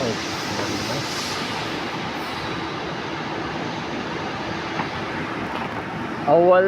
Okay अव्वल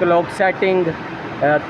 clock setting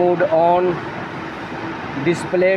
mode on display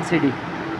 LCD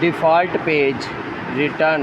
default page return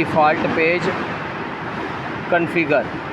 default page configure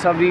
सभी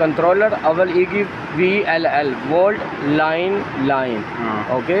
controller अव्वल ईगी VLL volt line okay.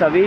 सभी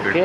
okay.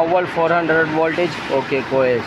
अव्वल 400 voltage okay कोएस.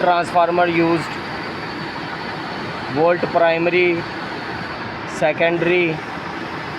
Transformer used volt primary secondary.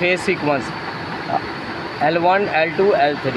Phase sequence L1 L2 L3.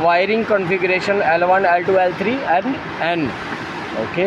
Wiring configuration L1 L2 L3 N okay.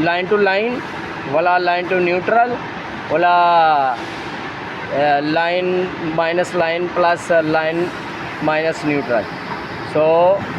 Line to line वला line to neutral वला line minus line plus line minus neutral. So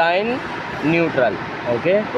line neutral okay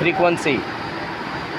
frequency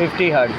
50 hertz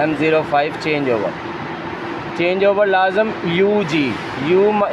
M05 change over लाजम UG U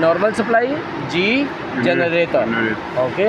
normal supply G generator okay.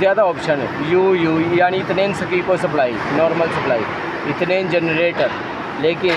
ज़्यादा option है U यानी इतने सकी को supply normal supply इतने generator. लेकिन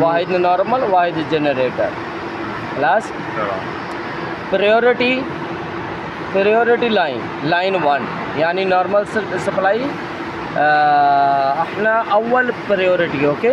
वाहिद नॉर्मल वाहिद जनरेटर क्लास. प्रायोरिटी लाइन 1 यानी नॉर्मल सप्लाई अपना अव्वल प्रायोरिटी ओके.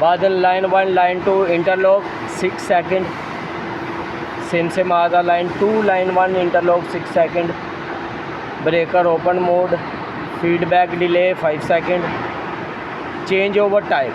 बाद line 1 line 2 interlock 6 second same आधा line 2 line 1 interlock 6 second. Breaker open mode feedback delay 5 second. Change over type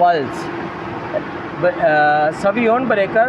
pulse सभी on breaker.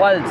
Pulse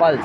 pulse.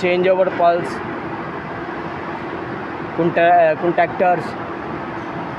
Change over pulse contactors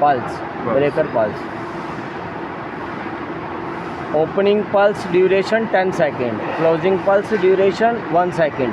pulse breaker pulse. Opening pulse duration 10 second closing pulse duration 1 second.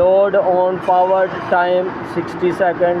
Load on power time 60 second.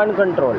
1 control.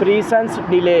Presence delay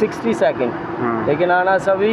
60 second लेकिन आना सभी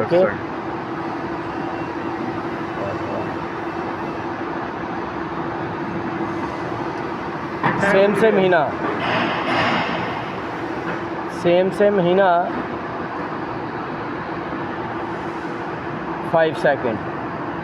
ओके. Same महीना 5 second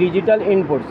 digital inputs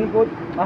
input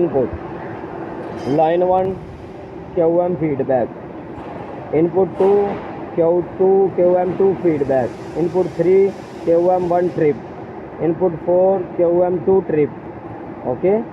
input line 1 QM feedback input 2 Q2 QM2 feedback input 3 QM1 trip input 4 QM2 trip okay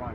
1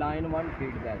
line 1 feedback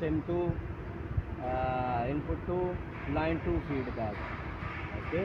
same 2 input 2 line 2 feedback okay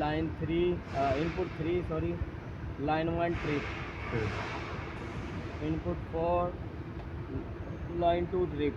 line 3 input 3 sorry line 1 trip input 4 line 2 trip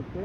okay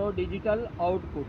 रो digital output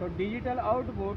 so digital output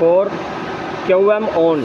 4 QM on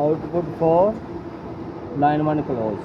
output 4 line 1 close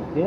okay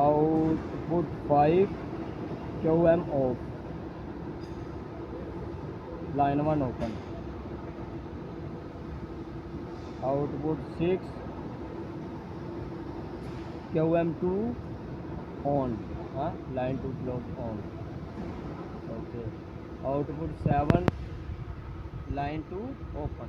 output 5 QM off line 1 open output 6 QM2 on हाँ line 2 close on okay output 7 line 2 open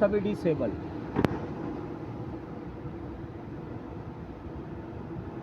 सभी disable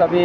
सभी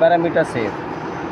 parameter save